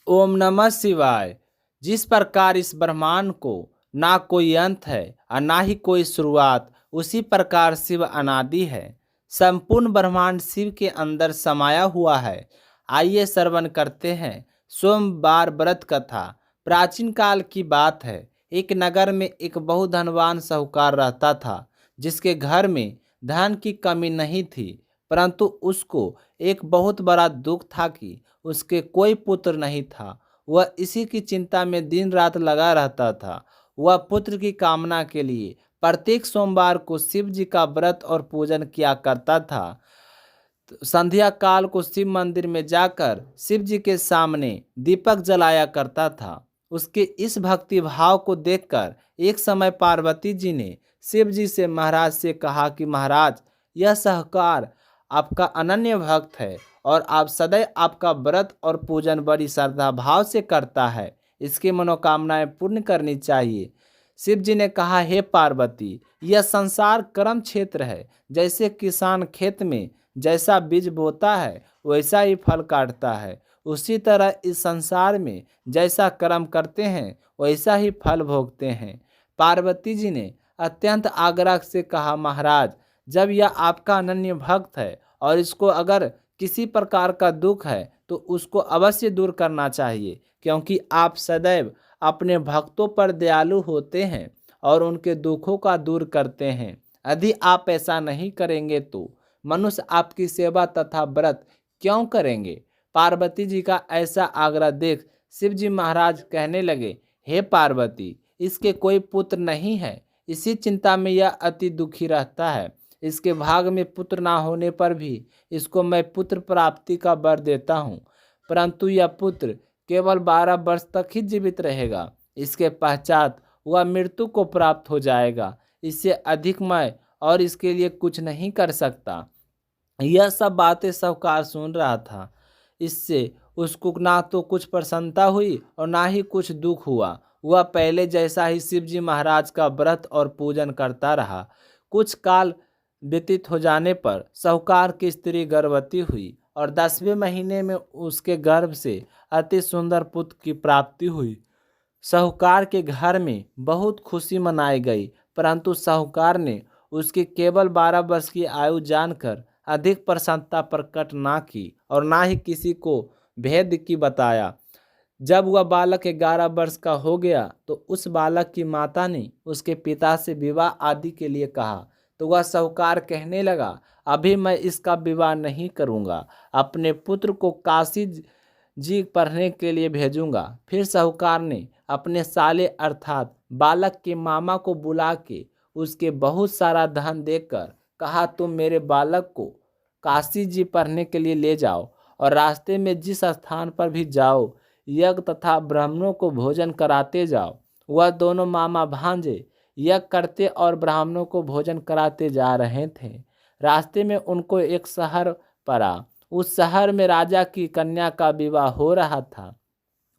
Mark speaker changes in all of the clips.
Speaker 1: ओम नमः शिवाय। जिस प्रकार इस ब्रह्मांड को ना कोई अंत है और ना ही कोई शुरुआत, उसी प्रकार शिव अनादि है। संपूर्ण ब्रह्मांड शिव के अंदर समाया हुआ है। आइए श्रवण करते हैं सोमवार व्रत कथा। प्राचीन काल की बात है। एक नगर में एक बहुत धनवान साहूकार रहता था, जिसके घर में धन की कमी नहीं थी। परंतु उसको एक बहुत बड़ा दुख था कि उसके कोई पुत्र नहीं था। वह इसी की चिंता में दिन रात लगा रहता था। वह पुत्र की कामना के लिए प्रत्येक सोमवार को शिव जी का व्रत और पूजन किया करता था। संध्या काल को शिव मंदिर में जाकर शिव जी के सामने दीपक जलाया करता था। उसके इस भक्ति भाव को देखकर एक समय पार्वती जी ने शिव जी से महाराज से कहा कि महाराज, यह सहकार आपका अनन्य भक्त है और आप सदैव आपका व्रत और पूजन बड़ी श्रद्धा भाव से करता है। इसकी मनोकामनाएं पूर्ण करनी चाहिए। शिव जी ने कहा, हे पार्वती, यह संसार कर्म क्षेत्र है। जैसे किसान खेत में जैसा बीज बोता है वैसा ही फल काटता है, उसी तरह इस संसार में जैसा कर्म करते हैं वैसा ही फल भोगते हैं। पार्वती जी ने अत्यंत आग्रह से कहा, महाराज, जब यह आपका अनन्य भक्त है और इसको अगर किसी प्रकार का दुख है तो उसको अवश्य दूर करना चाहिए, क्योंकि आप सदैव अपने भक्तों पर दयालु होते हैं और उनके दुखों का दूर करते हैं। यदि आप ऐसा नहीं करेंगे तो मनुष्य आपकी सेवा तथा व्रत क्यों करेंगे। पार्वती जी का ऐसा आग्रह देख शिव जी महाराज कहने लगे, हे पार्वती, इसके कोई पुत्र नहीं है। इसी चिंता में यह अति दुखी रहता है। इसके भाग में पुत्र ना होने पर भी इसको मैं पुत्र प्राप्ति का वर देता हूँ, परंतु यह पुत्र केवल 12 वर्ष तक ही जीवित रहेगा। इसके पश्चात वह मृत्यु को प्राप्त हो जाएगा। इससे अधिक मैं और इसके लिए कुछ नहीं कर सकता। यह सब बातें साहूकार सुन रहा था। इससे उसको ना तो कुछ प्रसन्नता हुई और ना ही कुछ दुख हुआ। वह पहले जैसा ही शिव जी महाराज का व्रत और पूजन करता रहा। कुछ काल व्यतीत हो जाने पर साहूकार की स्त्री गर्भवती हुई और 10वें महीने में उसके गर्भ से अति सुंदर पुत्र की प्राप्ति हुई। साहूकार के घर में बहुत खुशी मनाई गई, परंतु साहूकार ने उसकी केवल 12 वर्ष की आयु जानकर अधिक प्रसन्नता प्रकट ना की और ना ही किसी को भेद की बताया। जब वह बालक 11 वर्ष का हो गया तो उस बालक की माता ने उसके पिता से विवाह आदि के लिए कहा, तो वह साहूकार कहने लगा, अभी मैं इसका विवाह नहीं करूँगा, अपने पुत्र को काशी जी पढ़ने के लिए भेजूंगा। फिर साहूकार ने अपने साले अर्थात बालक के मामा को बुला के उसके बहुत सारा धन देकर कहा, तुम मेरे बालक को काशी जी पढ़ने के लिए ले जाओ और रास्ते में जिस स्थान पर भी जाओ यज्ञ तथा ब्राह्मणों को भोजन कराते जाओ। वह दोनों मामा भांजे यज्ञ करते और ब्राह्मणों को भोजन कराते जा रहे थे। रास्ते में उनको एक शहर पड़ा। उस शहर में राजा की कन्या का विवाह हो रहा था।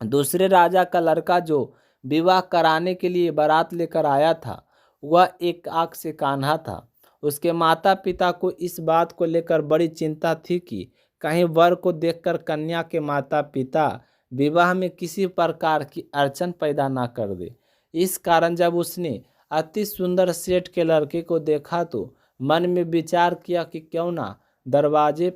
Speaker 1: दूसरे राजा का लड़का जो विवाह कराने के लिए बारात लेकर आया था वह एक आंख से कान्हा था। उसके माता पिता को इस बात को लेकर बड़ी चिंता थी कि कहीं वर को देखकर कन्या के माता पिता विवाह में किसी प्रकार की अड़चन पैदा ना कर दे। इस कारण जब उसने अति सुंदर सेठ के लड़के को देखा तो मन में विचार किया कि क्यों ना दरवाजे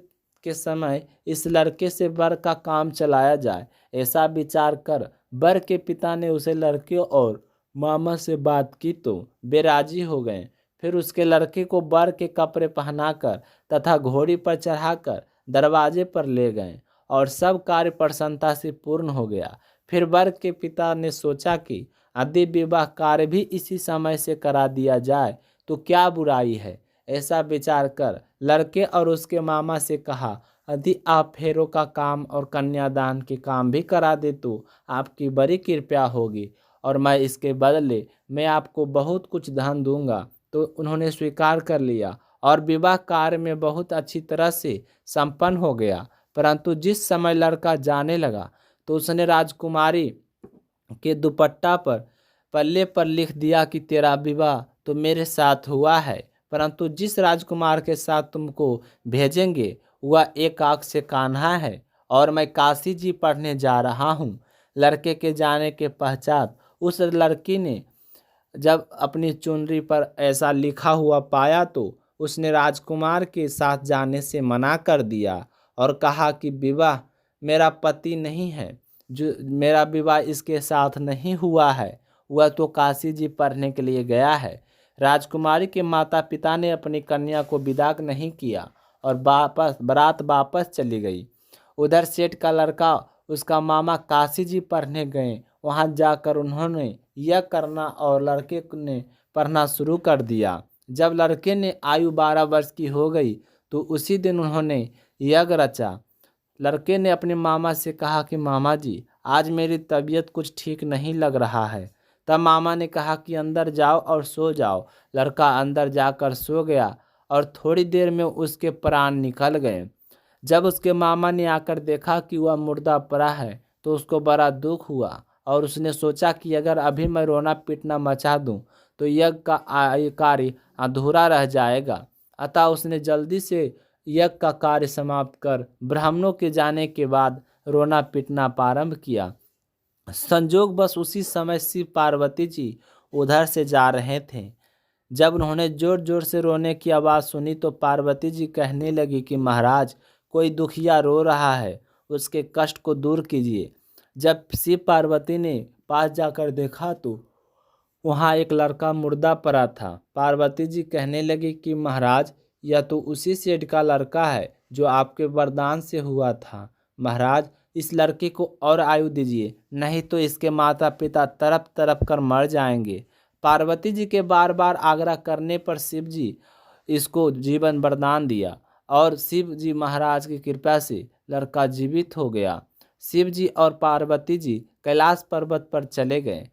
Speaker 1: के समय इस लड़के से वर का काम चलाया जाए। ऐसा विचार कर वर के पिता ने उसे लड़के और मामा से बात की तो वे राजी हो गए। फिर उसके लड़के को वर के कपड़े पहनाकर तथा घोड़ी पर चढ़ाकर दरवाजे पर ले गए और सब कार्य प्रसन्नता से पूर्ण हो गया। फिर वर के पिता ने सोचा कि यदि विवाह कार्य भी इसी समय से करा दिया जाए तो क्या बुराई है। ऐसा विचार कर लड़के और उसके मामा से कहा, यदि आप फेरों का काम और कन्यादान के काम भी करा दे तो आपकी बड़ी कृपया होगी और मैं इसके बदले मैं आपको बहुत कुछ धन दूंगा। तो उन्होंने स्वीकार कर लिया और विवाह कार्य में बहुत अच्छी तरह से संपन्न हो गया। परंतु जिस समय लड़का जाने लगा तो उसने राजकुमारी के दुपट्टा पर पल्ले पर लिख दिया कि तेरा विवाह तो मेरे साथ हुआ है, परंतु जिस राजकुमार के साथ तुमको भेजेंगे वह एक आंख से कान्हा है और मैं काशी जी पढ़ने जा रहा हूँ। लड़के के जाने के पश्चात उस लड़की ने जब अपनी चुनरी पर ऐसा लिखा हुआ पाया तो उसने राजकुमार के साथ जाने से मना कर दिया और कहा कि विवाह मेरा पति नहीं है, जो मेरा विवाह इसके साथ नहीं हुआ है, वह तो काशी जी पढ़ने के लिए गया है। राजकुमारी के माता पिता ने अपनी कन्या को विदा नहीं किया और बारात वापस चली गई। उधर सेठ का लड़का उसका मामा काशी जी पढ़ने गए। वहां जाकर उन्होंने यह करना और लड़के ने पढ़ना शुरू कर दिया। जब लड़के ने आयु 12 वर्ष की हो गई तो उसी दिन उन्होंने यज्ञ रचा। लड़के ने अपने मामा से कहा कि मामा जी, आज मेरी तबीयत कुछ ठीक नहीं लग रहा है। तब मामा ने कहा कि अंदर जाओ और सो जाओ। लड़का अंदर जाकर सो गया और थोड़ी देर में उसके प्राण निकल गए। जब उसके मामा ने आकर देखा कि वह मुर्दा पड़ा है तो उसको बड़ा दुख हुआ और उसने सोचा कि अगर अभी मैं रोना पीटना मचा दूं तो यज्ञ का कार्य अधूरा रह जाएगा। अतः उसने जल्दी से यज्ञ का कार्य समाप्त कर ब्राह्मणों के जाने के बाद रोना पीटना प्रारंभ किया। संजोग बस उसी समय शिव पार्वती जी उधर से जा रहे थे। जब उन्होंने जोर जोर से रोने की आवाज़ सुनी तो पार्वती जी कहने लगी कि महाराज, कोई दुखिया रो रहा है, उसके कष्ट को दूर कीजिए। जब शिव पार्वती ने पास जाकर देखा तो वहाँ एक लड़का मुर्दा पड़ा था। पार्वती जी कहने लगी कि महाराज, यह तो उसी सेठ का लड़का है जो आपके वरदान से हुआ था। महाराज, इस लड़के को और आयु दीजिए, नहीं तो इसके माता पिता तड़प तड़प कर मर जाएंगे। पार्वती जी के बार बार आग्रह करने पर शिव जी इसको जीवन वरदान दिया और शिव जी महाराज की कृपा से लड़का जीवित हो गया। शिव जी और पार्वती जी कैलाश पर्वत पर चले गए।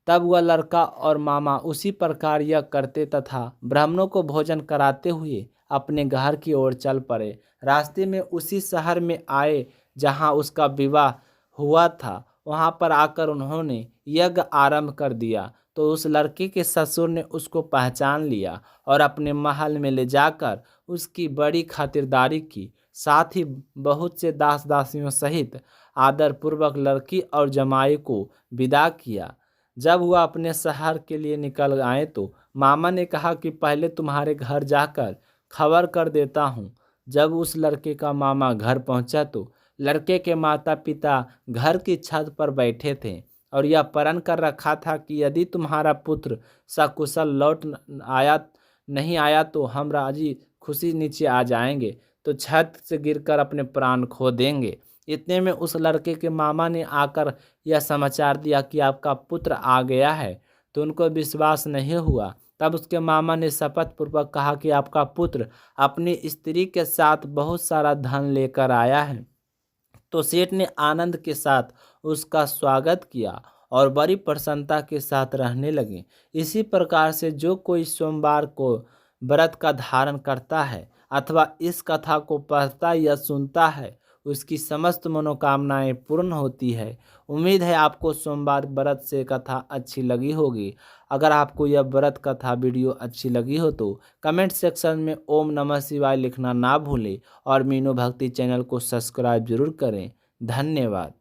Speaker 1: तब वह लड़का और मामा उसी प्रकार यह करते तथा ब्राह्मणों को भोजन कराते हुए अपने घर की ओर चल पड़े। रास्ते में उसी शहर में आए जहाँ उसका विवाह हुआ था। वहाँ पर आकर उन्होंने यज्ञ आरंभ कर दिया तो उस लड़के के ससुर ने उसको पहचान लिया और अपने महल में ले जाकर उसकी बड़ी खातिरदारी की। साथ ही बहुत से दास दासियों सहित आदरपूर्वक लड़की और जमाई को विदा किया। जब वह अपने शहर के लिए निकल आए तो मामा ने कहा कि पहले तुम्हारे घर जाकर खबर कर देता हूँ। जब उस लड़के का मामा घर पहुँचा तो लड़के के माता पिता घर की छत पर बैठे थे और यह प्रण कर रखा था कि यदि तुम्हारा पुत्र सकुशल लौट आया नहीं आया तो हम राजी खुशी नीचे आ जाएंगे, तो छत से गिरकर अपने प्राण खो देंगे। इतने में उस लड़के के मामा ने आकर यह समाचार दिया कि आपका पुत्र आ गया है, तो उनको विश्वास नहीं हुआ। तब उसके मामा ने शपथ पूर्वक कहा कि आपका पुत्र अपनी स्त्री के साथ बहुत सारा धन लेकर आया है। तो सेठ ने आनंद के साथ उसका स्वागत किया और बड़ी प्रसन्नता के साथ रहने लगे। इसी प्रकार से जो कोई सोमवार को व्रत का धारण करता है अथवा इस कथा को पढ़ता या सुनता है, उसकी समस्त मनोकामनाएं पूर्ण होती है। उम्मीद है आपको सोमवार व्रत से कथा अच्छी लगी होगी। अगर आपको यह व्रत कथा वीडियो अच्छी लगी हो तो कमेंट सेक्शन में ओम नमः शिवाय लिखना ना भूलें और मीनू भक्ति चैनल को सब्सक्राइब जरूर करें। धन्यवाद।